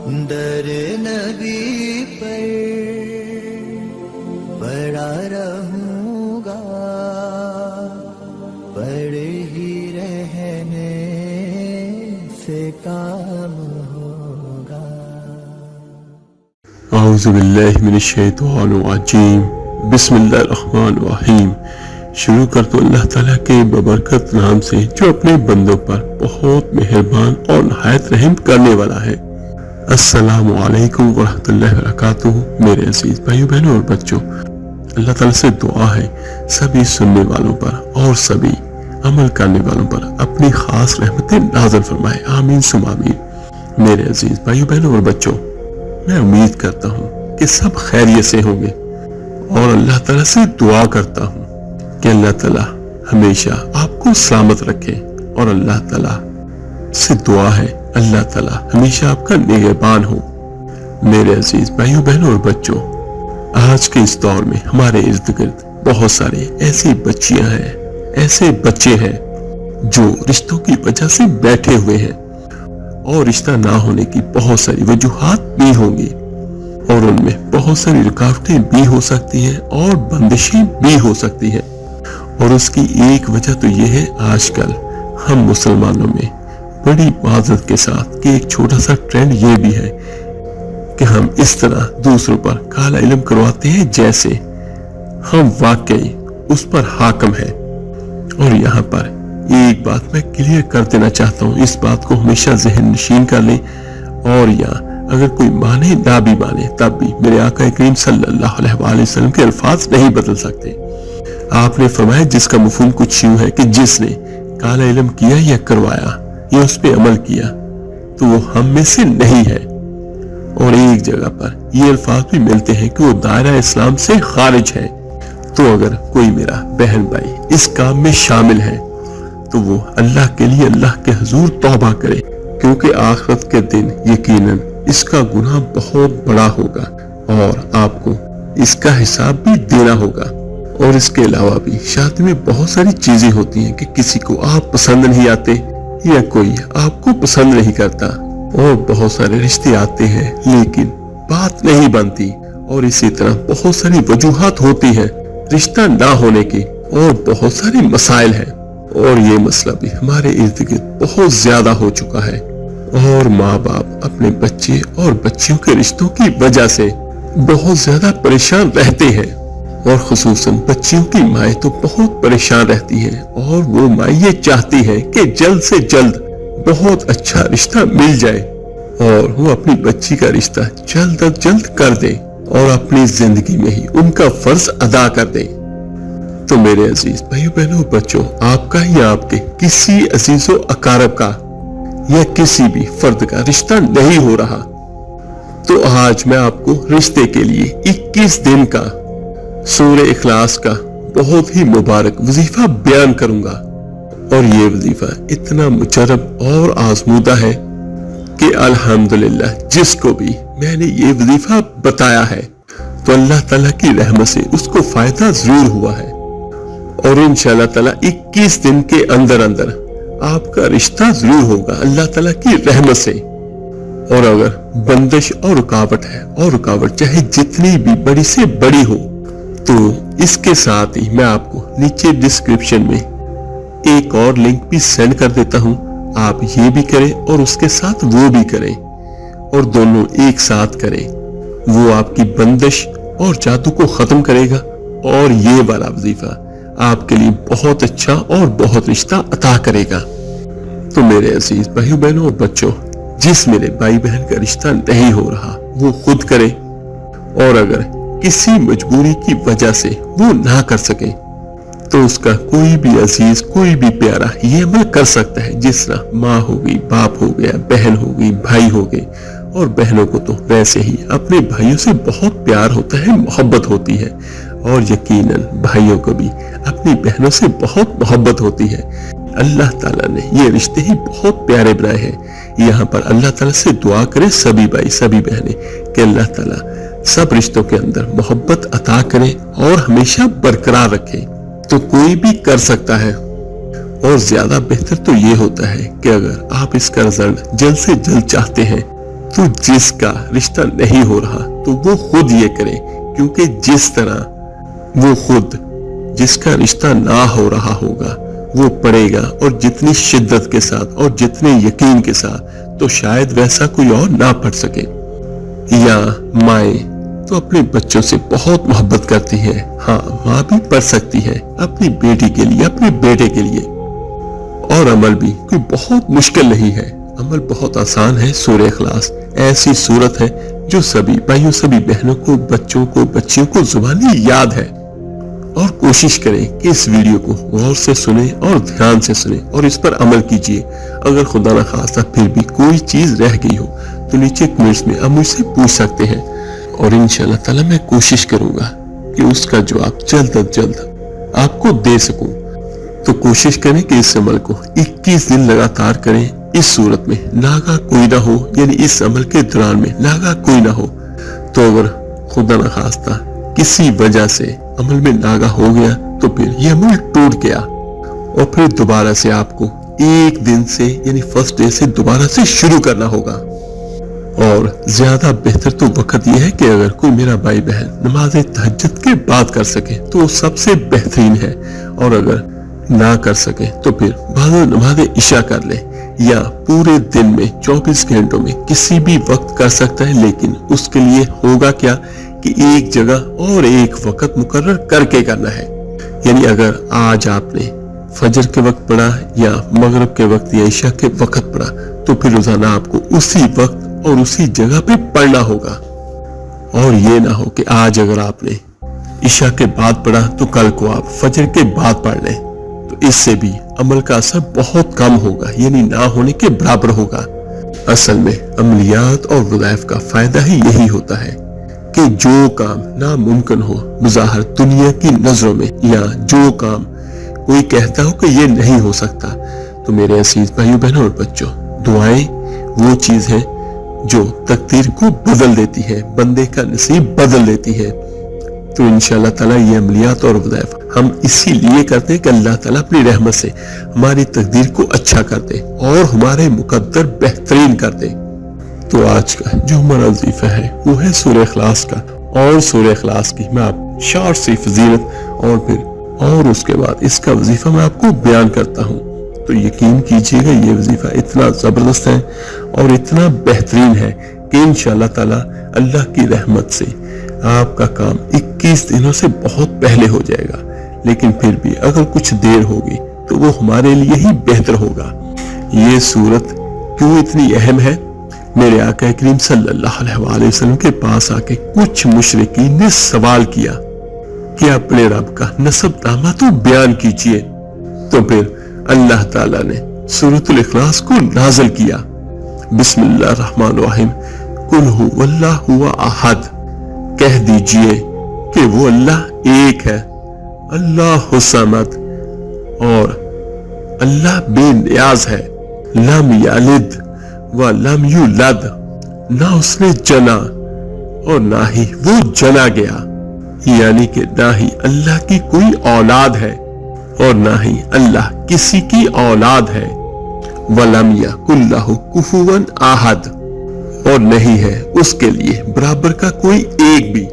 در نبی پر پڑا رہوں گا، پڑے ہی رہنے سے کام ہوگا۔ اعوذ باللہ من الشیطان الرجیم، بسم اللہ الرحمن الرحیم۔ شروع کر تو اللہ تعالیٰ کے ببرکت نام سے جو اپنے بندوں پر بہت مہربان اور نہایت رحم کرنے والا ہے۔ السلام علیکم ورحمۃ اللہ وبرکاتہ۔ میرے عزیز بھائیو بہنوں اور بچوں، اللہ تعالیٰ سے دعا ہے سبھی سننے والوں پر اور سبھی عمل کرنے والوں پر اپنی خاص رحمتیں نازل فرمائے، آمین ثم آمین۔ میرے عزیز بھائیو بہنوں اور بچوں، میں امید کرتا ہوں کہ سب خیریت سے ہوں گے اور اللہ تعالیٰ سے دعا کرتا ہوں کہ اللہ تعالیٰ ہمیشہ آپ کو سلامت رکھے، اور اللہ تعالیٰ سے دعا ہے اللہ تعالیٰ ہمیشہ آپ کا نگہبان ہو۔ میرے عزیز بھائیوں بہنوں اور بچوں، آج کے اس دور میں ہمارے ارد گرد بہت سارے ایسی بچیاں ہیں، ایسے بچے ہیں جو رشتوں کی وجہ سے بیٹھے ہوئے ہیں، اور رشتہ نہ ہونے کی بہت ساری وجوہات بھی ہوں گی، اور ان میں بہت ساری رکاوٹیں بھی ہو سکتی ہیں اور بندشیں بھی ہو سکتی ہیں۔ اور اس کی ایک وجہ تو یہ ہے آج کل ہم مسلمانوں میں بڑی معذرت کے ساتھ کہ ایک چھوٹا سا ٹرینڈ یہ بھی ہے کہ ہم اس طرح دوسروں پر کالا علم کرواتے ہیں جیسے ہم واقعی اس پر حاکم ہیں۔ اور یہاں پر ایک بات میں کلیئر کر دینا چاہتا ہوں، اس بات کو ہمیشہ ذہن نشین کر لیں، اور یا اگر کوئی مانے نہ بھی مانے تب بھی میرے آقا کریم صلی اللہ علیہ وآلہ وسلم کے الفاظ نہیں بدل سکتے۔ آپ نے فرمایا جس کا مفہوم کچھ یوں ہے کہ جس نے کالا علم کیا یا کروایا یا اس پہ عمل کیا تو وہ ہم میں سے نہیں ہے۔ اور ایک جگہ پر یہ الفاظ بھی ملتے ہیں کہ وہ دائرہ اسلام سے خارج ہے۔ تو اگر کوئی میرا بہن بھائی اس کام میں شامل ہے تو وہ اللہ کے لیے اللہ کے حضور توبہ کرے، کیونکہ آخرت کے دن یقیناً اس کا گناہ بہت بڑا ہوگا اور آپ کو اس کا حساب بھی دینا ہوگا۔ اور اس کے علاوہ بھی شادی میں بہت ساری چیزیں ہوتی ہیں کہ کسی کو آپ پسند نہیں آتے یا کوئی آپ کو پسند نہیں کرتا، اور بہت سارے رشتے آتے ہیں لیکن بات نہیں بنتی، اور اسی طرح بہت ساری وجوہات ہوتی ہیں رشتہ نہ ہونے کی، اور بہت سارے مسائل ہیں۔ اور یہ مسئلہ بھی ہمارے ارد گرد بہت زیادہ ہو چکا ہے، اور ماں باپ اپنے بچے اور بچیوں کے رشتوں کی وجہ سے بہت زیادہ پریشان رہتے ہیں، اور خصوصاً بچیوں کی مائیں تو بہت پریشان رہتی ہیں، اور وہ مائیں یہ چاہتی ہیں کہ جلد سے جلد بہت اچھا رشتہ مل جائے اور وہ اپنی بچی کا رشتہ جلد از جلد کر دے اور اپنی زندگی میں ہی ان کا فرض ادا کر دے۔ تو میرے عزیز بھائیو بہنوں بچوں، آپ کا یا آپ کے کسی عزیز و اقارب کا یا کسی بھی فرد کا رشتہ نہیں ہو رہا، تو آج میں آپ کو رشتے کے لیے 21 دن کا سورہ اخلاص کا بہت ہی مبارک وظیفہ بیان کروں گا، اور یہ وظیفہ اتنا مجرب اور آزمودہ ہے کہ الحمدللہ جس کو بھی میں نے یہ وظیفہ بتایا ہے تو اللہ تعالیٰ کی رحمت سے اس کو فائدہ ضرور ہوا ہے، اور انشاءاللہ تعالیٰ 21 دن کے اندر اندر آپ کا رشتہ ضرور ہوگا اللہ تعالیٰ کی رحمت سے۔ اور اگر بندش اور رکاوٹ ہے، اور رکاوٹ چاہے جتنی بھی بڑی سے بڑی ہو، تو اس کے ساتھ ہی میں آپ کو نیچے ڈسکرپشن میں ایک اور لنک بھی سینڈ کر دیتا ہوں، آپ یہ بھی کریں اور اس کے ساتھ وہ بھی کریں، اور دونوں ایک ساتھ کریں، وہ آپ کی بندش اور جادو کو ختم کرے گا، اور یہ والا وظیفہ آپ کے لیے بہت اچھا اور بہت رشتہ عطا کرے گا۔ تو میرے عزیز بھائیو بہنوں اور بچوں، جس میرے بھائی بہن کا رشتہ نہیں ہو رہا وہ خود کرے، اور اگر کسی مجبوری کی وجہ سے وہ نہ کر سکے تو اس کا کوئی بھی عزیز، کوئی بھی پیارا یہ عمل کر سکتا ہے، جس طرح ماں ہو گئی، باپ ہو گیا، بہن ہو گئی، بھائی ہو گئے، اور بہنوں کو تو ویسے ہی اپنے بھائیوں سے بہت پیار ہوتا ہے، محبت ہوتی ہے، اور یقیناً بھائیوں کو بھی اپنی بہنوں سے بہت محبت ہوتی ہے۔ اللہ تعالیٰ نے یہ رشتے ہی بہت پیارے بنائے ہیں۔ یہاں پر اللہ تعالیٰ سے دعا کرے سبھی بھائی سبھی بہنیں کہ اللہ تعالیٰ سب رشتوں کے اندر محبت عطا کرے اور ہمیشہ برقرار رکھے۔ تو کوئی بھی کر سکتا ہے، اور زیادہ بہتر تو یہ ہوتا ہے کہ اگر آپ اس کا رزلٹ جلد سے جلد چاہتے ہیں تو جس کا رشتہ نہیں ہو رہا تو وہ خود یہ کرے، کیونکہ جس طرح وہ خود جس کا رشتہ نہ ہو رہا ہوگا وہ پڑھے گا، اور جتنی شدت کے ساتھ اور جتنے یقین کے ساتھ، تو شاید ویسا کوئی اور نہ پڑھ سکے۔ یا مائیں تو اپنے بچوں سے بہت محبت کرتی ہے، ہاں ماں بھی پڑھ سکتی ہے اپنی بیٹی کے لیے، اپنے بیٹے کے لیے۔ اور عمل بھی کوئی بہت مشکل نہیں ہے، عمل بہت آسان ہے۔ سورہ اخلاص ایسی سورت ہے جو سبھی بھائیوں، سبھی بہنوں کو، بچوں کو، بچیوں کو زبانی یاد ہے۔ اور کوشش کریں کہ اس ویڈیو کو غور سے سنیں اور دھیان سے سنیں اور اس پر عمل کیجئے۔ اگر خدا نہ خواستہ پھر بھی کوئی چیز رہ گئی ہو تو نیچے کمنٹس میں آپ مجھ سے پوچھ سکتے ہیں، اور انشاءاللہ تعالی میں کوشش کروں گا کہ اس کا جواب جلد از جلد آپ کو دے سکوں۔ تو کوشش کریں کہ اس عمل کو 21 دن لگاتار کریں۔ اس صورت میں ناگا کوئی نہ ہو، یعنی اس عمل کے دوران میں ناگا کوئی نہ ہو، تو اگر خدا نہ خواستہ کسی وجہ سے عمل میں ناگا ہو گیا تو پھر یہ عمل ٹوٹ گیا، اور پھر دوبارہ سے آپ کو ایک دن سے، یعنی فرسٹ ڈے سے دوبارہ سے شروع کرنا ہوگا۔ اور زیادہ بہتر تو وقت یہ ہے کہ اگر کوئی میرا بھائی بہن نماز تہجد کے بعد کر سکے تو وہ سب سے بہترین ہے، اور اگر نہ کر سکے تو پھر بعد نماز عشاء کر لے، یا پورے دن میں 24 گھنٹوں میں کسی بھی وقت کر سکتا ہے، لیکن اس کے لیے ہوگا کیا کہ ایک جگہ اور ایک وقت مقرر کر کے کرنا ہے۔ یعنی اگر آج آپ نے فجر کے وقت پڑھا یا مغرب کے وقت یا عشاء کے وقت پڑھا تو پھر روزانہ آپ کو اسی وقت اور اسی جگہ پہ پڑھنا ہوگا۔ اور یہ نہ ہو کہ آج اگر آپ نے عشاء کے بعد پڑھا تو کل کو آپ فجر کے بعد پڑھ لیں، تو اس سے بھی عمل کا اثر بہت کم ہوگا، یعنی نہ ہونے کے برابر ہوگا۔ اصل میں عملیات اور وظائف کا فائدہ ہی یہی ہوتا ہے کہ جو کام ناممکن ہو بظاہر دنیا کی نظروں میں، یا جو کام کوئی کہتا ہو کہ یہ نہیں ہو سکتا، تو میرے عزیز بھائیوں بہنوں اور بچوں، دعائیں وہ چیز ہے جو تقدیر کو بدل دیتی ہے، بندے کا نصیب بدل دیتی ہے۔ تو انشاءاللہ تعالیٰ یہ عملیات اور وظائف ہم اسی لیے کرتے ہیں کہ اللہ تعالیٰ اپنی رحمت سے ہماری تقدیر کو اچھا کر دے اور ہمارے مقدر بہترین کر دے۔ تو آج کا جو ہمارا وظیفہ ہے وہ ہے سورہ اخلاص کا، اور سورہ اخلاص کی میں آپ شارٹ سی فضیلت اور اس کے بعد اس کا وظیفہ میں آپ کو بیان کرتا ہوں۔ تو یقین کیجئے گا یہ وظیفہ اتنا زبردست ہے اور اتنا بہترین ہے کہ انشاءاللہ تعالیٰ اللہ کی رحمت سے آپ کا کام 21 دنوں سے بہت پہلے ہو جائے گا، لیکن پھر بھی اگر کچھ دیر ہوگی تو وہ ہمارے لیے ہی بہتر ہوگا۔ یہ صورت کیوں اتنی اہم ہے؟ میرے آقا کریم صلی اللہ علیہ وآلہ وسلم کے پاس آ کے کچھ مشرکین نے سوال کیا کہ اپنے رب کا نسب نامہ تو بیان کیجئے، تو پھر اللہ تعالیٰ نے سورۃ الاخلاص کو نازل کیا۔ بسم اللہ الرحمن الرحیم، قل هو اللہ احد، کہہ دیجئے کہ وہ اللہ ایک ہے، اللہ الصمد، اور اللہ بے نیاز ہے، لم یلد ولم یولد، نہ اس نے جنا اور نہ ہی وہ جنا گیا، یعنی کہ نہ ہی اللہ کی کوئی اولاد ہے اور نہ ہی اللہ کسی کی اولاد ہے۔ وَلَمْ يَكُنْ لَهُ كُفُوًا أَحَدٌ، اور نہیں ہے اس کے لیے برابر کا کوئی ایک بھی۔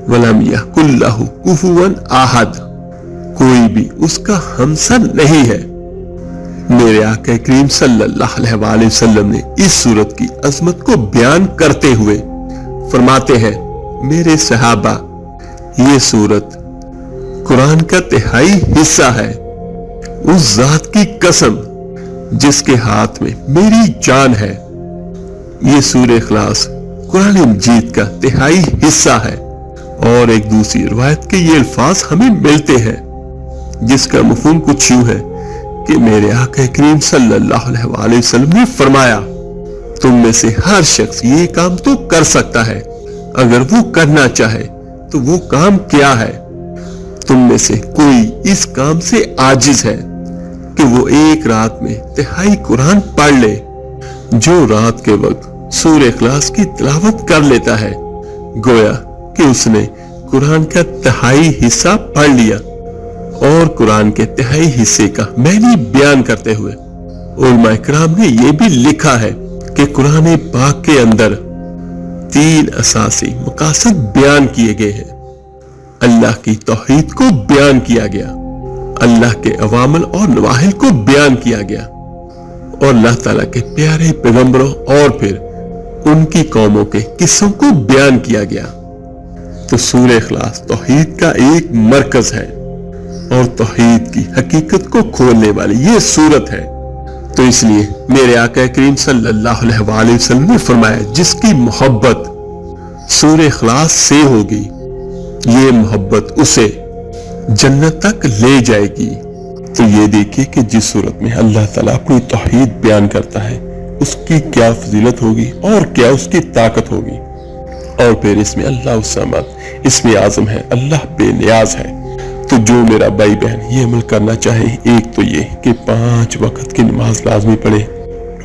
وَلَمْ يَكُنْ لَهُ كُفُوًا أَحَدٌ، کوئی بھی اس کا ہمسر نہیں ہے۔ میرے آقا کریم صلی اللہ علیہ وآلہ وسلم نے اس صورت کی عظمت کو بیان کرتے ہوئے فرماتے ہیں، میرے صحابہ، یہ صورت قرآن کا تہائی حصہ ہے، اس ذات کی قسم جس کے ہاتھ میں میری جان ہے۔ یہ سورہ اخلاص قرآن مجید کا تہائی حصہ ہے، اور ایک دوسری روایت کے یہ الفاظ ہمیں ملتے ہیں جس کا مفہوم کچھ یوں ہے کہ میرے آقا کریم صلی اللہ علیہ وآلہ وسلم نے فرمایا، تم میں سے ہر شخص یہ کام تو کر سکتا ہے اگر وہ کرنا چاہے، تو وہ کام کیا ہے؟ تم میں سے کوئی اس کام سے عاجز ہے کہ وہ ایک رات میں تہائی قرآن پڑھ لے۔ جو رات کے وقت سورہ اخلاص کی تلاوت کر لیتا ہے، گویا کہ اس نے قرآن کا تہائی حصہ پڑھ لیا۔ اور قرآن کے تہائی حصے کا معنی بیان کرتے ہوئے علماء کرام نے یہ بھی لکھا ہے کہ قرآن پاک کے اندر 3 اساسی مقاصد بیان کیے گئے ہیں۔ اللہ کی توحید کو بیان کیا گیا، اللہ کے اوامر اور نواہی کو بیان کیا گیا، اور اللہ تعالیٰ کے پیارے پیغمبروں اور پھر ان کی قوموں کے قصوں کو بیان کیا گیا۔ تو سورہ اخلاص توحید کا ایک مرکز ہے اور توحید کی حقیقت کو کھولنے والی یہ سورت ہے۔ تو اس لیے میرے آقا کریم صلی اللہ علیہ وآلہ وسلم نے فرمایا، جس کی محبت سورہ اخلاص سے ہوگی یہ محبت اسے جنت تک لے جائے گی۔ تو یہ دیکھیے کہ جس صورت میں اللہ تعالیٰ اپنی توحید بیان کرتا ہے اس کی کیا فضیلت ہوگی اور کیا اس کی طاقت ہوگی، اور پھر اس میں اللہ الصمد، اس میں اعظم ہے، اللہ بے نیاز ہے۔ تو جو میرا بھائی بہن یہ عمل کرنا چاہے، ایک تو یہ کہ 5 وقت کی نماز لازمی پڑھے۔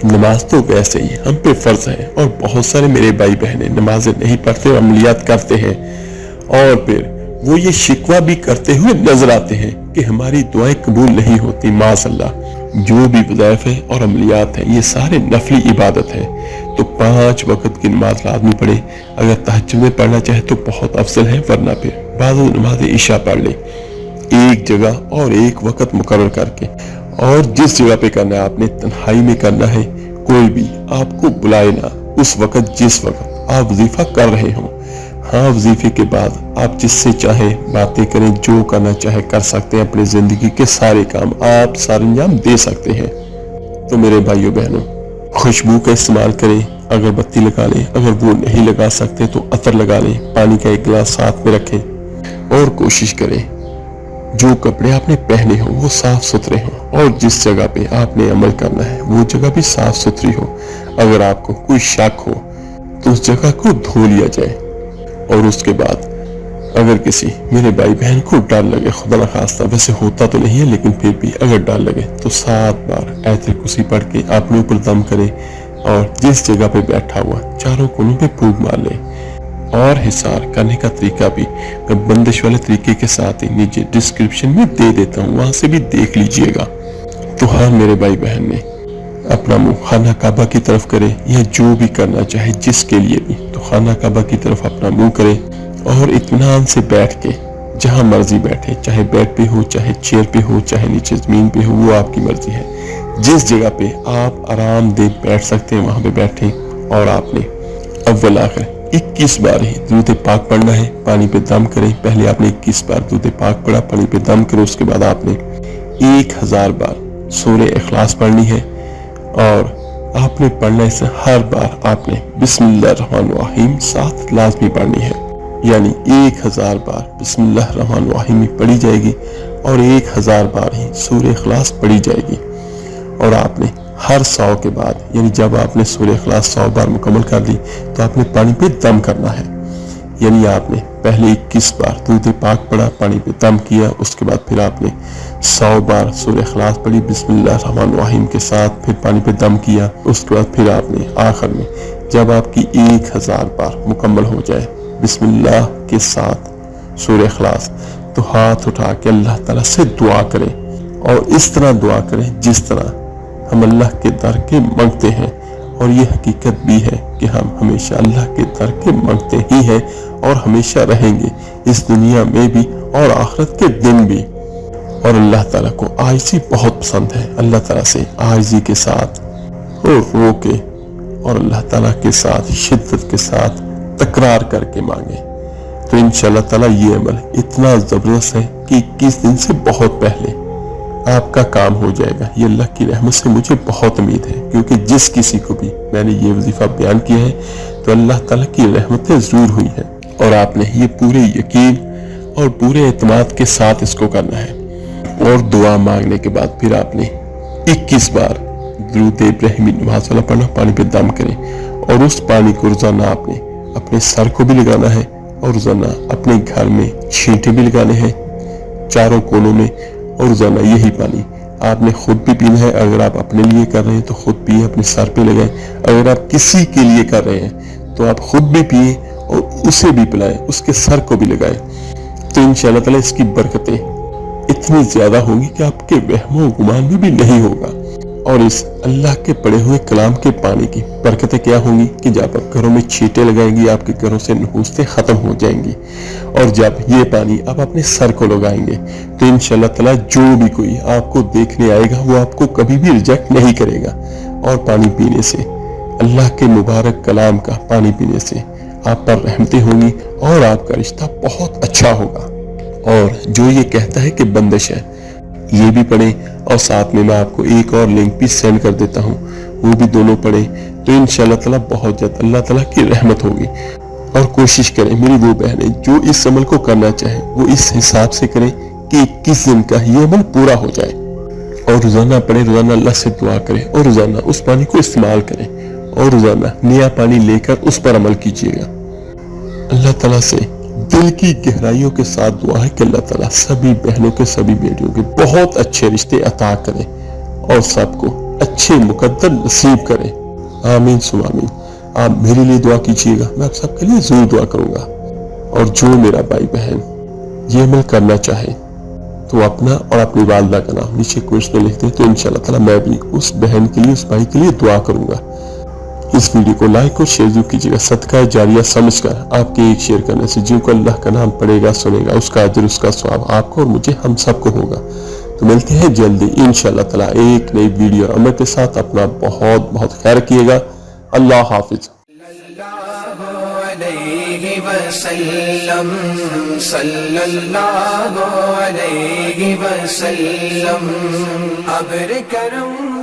نماز تو ویسے ہی ہم پہ فرض ہے، اور بہت سارے میرے بھائی بہنیں نمازیں نہیں پڑھتے، عملیات کرتے ہیں، اور پھر وہ یہ شکوہ بھی کرتے ہوئے نظر آتے ہیں کہ ہماری دعائیں قبول نہیں ہوتی۔ معاذ اللہ، جو بھی وظائف ہے اور عملیات ہیں یہ سارے نفلی عبادت ہے۔ تو 5 وقت کی نماز لازمی پڑھے۔ اگر تہجد میں پڑھنا چاہے تو بہت افضل ہے، ورنہ پھر بعض نماز عشاء پڑھ لے ایک جگہ اور ایک وقت مقرر کر کے، اور جس جگہ پہ کرنا ہے آپ نے تنہائی میں کرنا ہے، کوئی بھی آپ کو بلائے نہ، اس وقت جس وقت آپ وظیفہ کر رہے ہوں۔ ہاں، وظیفے کے بعد آپ جس سے چاہیں باتیں کریں، جو کرنا چاہے کر سکتے ہیں، اپنی زندگی کے سارے کام آپ سارے انجام دے سکتے ہیں۔ تو میرے بھائیوں بہنوں، خوشبو کا استعمال کریں، اگر بتی لگا لیں، اگر وہ نہیں لگا سکتے تو عطر لگا لیں، پانی کا ایک گلاس ساتھ میں رکھیں، اور کوشش کریں جو کپڑے آپ نے پہنے ہوں وہ صاف ستھرے ہوں، اور جس جگہ پہ آپ نے عمل کرنا ہے وہ جگہ بھی صاف ستھری ہو۔ اگر آپ کو کوئی شک ہو تو اس جگہ کو دھو لیا جائے، اور اس کے بعد اگر کسی میرے بھائی بہن کو ڈر لگے، خدا نخواستہ، ویسے ہوتا تو نہیں ہے لیکن پھر بھی اگر ڈر لگے تو 7 بار آیت الکرسی پڑھ کے اپنے اوپر دم کرے، اور جس جگہ پہ بیٹھا ہوا چاروں کونوں پہ پھونک مار لے۔ اور حصار کرنے کا طریقہ بھی میں بندش والے طریقے کے ساتھ ہی نیچے ڈسکرپشن میں دے دیتا ہوں، وہاں سے بھی دیکھ لیجئے گا۔ تو ہاں میرے بھائی بہن نے اپنا منہ خانہ کعبہ کی طرف کرے، یا جو بھی کرنا چاہے جس کے لیے بھی، تو خانہ کعبہ کی طرف اپنا منہ کرے، اور اطمینان سے بیٹھ کے جہاں مرضی بیٹھے، چاہے بیڈ پہ ہو، چاہے چیئر پہ ہو، چاہے نیچے زمین پہ ہو، وہ آپ کی مرضی ہے۔ جس جگہ پہ آپ آرام دہ بیٹھ سکتے ہیں وہاں پہ بیٹھیں، اور آپ نے اول آخر 21 بار ہی درود پاک پڑھنا ہے۔ پانی پہ دم کریں، پہلے آپ نے 21 بار درود پاک پڑھا، پانی پہ دم کریں، اس کے بعد آپ نے 1000 بار سورہ اخلاص پڑھنی ہے، اور آپ نے پڑھنا ہے ہر بار آپ نے بسم اللہ الرحمن الرحیم ساتھ لازمی پڑھنی ہے، یعنی 1000 بار بسم اللہ الرحمن الرحیم پڑھی جائے گی، اور 1000 بار ہی سورہ اخلاص پڑھی جائے گی۔ اور آپ نے ہر 100 کے بعد، یعنی جب آپ نے سورہ اخلاص 100 بار مکمل کر لی تو آپ نے پانی پہ دم کرنا ہے، یعنی آپ نے پہلے 21 بار درود پاک پڑھا، پانی پہ دم کیا، اس کے بعد پھر آپ نے 100 بار سورہ اخلاص پڑھی بسم اللہ الرحمن الرحیم کے ساتھ، پھر پانی پہ دم کیا، اس کے بعد پھر آپ نے آخر میں جب آپ کی 1000 بار مکمل ہو جائے بسم اللہ کے ساتھ سورہ اخلاص، تو ہاتھ اٹھا کے اللہ تعالیٰ سے دعا کریں، اور اس طرح دعا کریں جس طرح ہم اللہ کے در کے مانگتے ہیں۔ اور یہ حقیقت بھی ہے کہ ہم ہمیشہ اللہ کے در کے مانگتے ہی ہیں، اور ہمیشہ رہیں گے، اس دنیا میں بھی اور آخرت کے دن بھی۔ اور اللہ تعالیٰ کو عاجزی بہت پسند ہے، اللہ تعالیٰ سے عاجزی کے ساتھ اور رو کے اور اللہ تعالیٰ کے ساتھ شدت کے ساتھ تکرار کر کے مانگے، تو انشاءاللہ تعالیٰ یہ عمل اتنا زبردست ہے کہ 21 دن سے بہت پہلے آپ کا کام ہو جائے گا۔ یہ اللہ کی رحمت سے مجھے بہت امید ہے، کیونکہ جس کسی کو بھی میں نے یہ وظیفہ بیان کیا ہے تو اللہ تعالیٰ کی رحمتیں ضرور ہوئی ہیں، اور آپ نے یہ پورے یقین اور پورے اعتماد کے ساتھ اس کو کرنا ہے۔ اور دعا مانگنے کے بعد پھر آپ نے 21 بار درود ابراہیمی نماز والا پڑھنا، پانی پہ دم کریں، اور اس پانی کو روزانہ آپ نے اپنے سر کو بھی لگانا ہے، اور روزانہ اپنے گھر میں چھینٹے بھی لگانے ہیں چاروں کونوں میں، اور روزانہ یہی پانی آپ نے خود بھی پینا ہے۔ اگر آپ اپنے لیے کر رہے ہیں تو خود پیئے، اپنے سر پہ لگائیں، اگر آپ کسی کے لیے کر رہے ہیں تو آپ خود بھی پیئیں اور اسے بھی پلائیں، اس کے سر کو بھی لگائیں، تو انشاءاللہ تعالیٰ اس کی برکتیں اتنی زیادہ ہوں گی کہ آپ کے وہم و گمان میں بھی نہیں ہوگا۔ اور اس اللہ کے پڑے ہوئے کلام کے پانی کی برکتیں کیا ہوں گی کہ جب آپ گھروں میں چھینٹیں لگائیں گی آپ کے گھروں سے نحوستیں ختم ہو جائیں گی، اور جب یہ پانی آپ اپنے سر کو لگائیں گے تو انشاءاللہ تعالیٰ جو بھی کوئی آپ کو دیکھنے آئے گا وہ آپ کو کبھی بھی ریجیکٹ نہیں کرے گا۔ اور پانی پینے سے، اللہ کے مبارک کلام کا پانی پینے سے آپ پر رحمتیں ہوں گی اور آپ کا رشتہ بہت اچھا ہوگا۔ اور جو یہ کہتا ہے کہ بندش ہے، یہ بھی پڑھیں، اور ساتھ میں آپ کو ایک اور لنک بھی سینڈ کر دیتا ہوں، وہ بھی دونوں پڑھیں تو انشاءاللہ تعالیٰ بہت جلد اللہ تعالیٰ کی رحمت ہوگی۔ اور کوشش کریں میری وہ بہنیں جو اس عمل کو کرنا چاہیں وہ اس حساب سے کریں کہ 21 دن کا یہ عمل پورا ہو جائے، اور روزانہ پڑھیں، روزانہ اللہ سے دعا کریں، اور روزانہ اس پانی کو استعمال کریں، اور روزانہ نیا پانی لے کر اس پر عمل کیجیے گا۔ اللہ تعالیٰ سے دل کی گہرائیوں کے ساتھ دعا ہے کہ اللہ تعالیٰ سبھی بہنوں کے سبھی بیٹیوں کے بہت اچھے رشتے عطا کریں اور سب کو اچھے مقدر نصیب کریں، آمین ثم آمین۔ آپ میرے لیے دعا کیجیے گا، میں آپ سب کے لیے ضرور دعا کروں گا۔ اور جو میرا بھائی بہن یہ عمل کرنا چاہے تو اپنا اور اپنی والدہ کا نام نیچے کوئٹس میں لکھ دیں تو انشاءاللہ تعالیٰ میں بھی اس بہن کے لیے، اس بھائی کے لیے دعا کروں گا۔ اس ویڈیو کو لائک اور شیئر ضرور کیجیے گا، صدقہ جاریہ سمجھ کر آپ کے ایک شیئر کرنے سے جن کو اللہ کا نام پڑے گا سنے گا اس کا اجر، اس کا ثواب آپ کو اور مجھے ہم سب کو ہوگا۔ تو ملتے ہیں جلدی انشاءاللہ تعالیٰ ایک نئی ویڈیو عمل کے ساتھ۔ اپنا بہت بہت خیال کیے گا، اللہ حافظ۔ صلی اللہ علیہ وسلم ابر کرم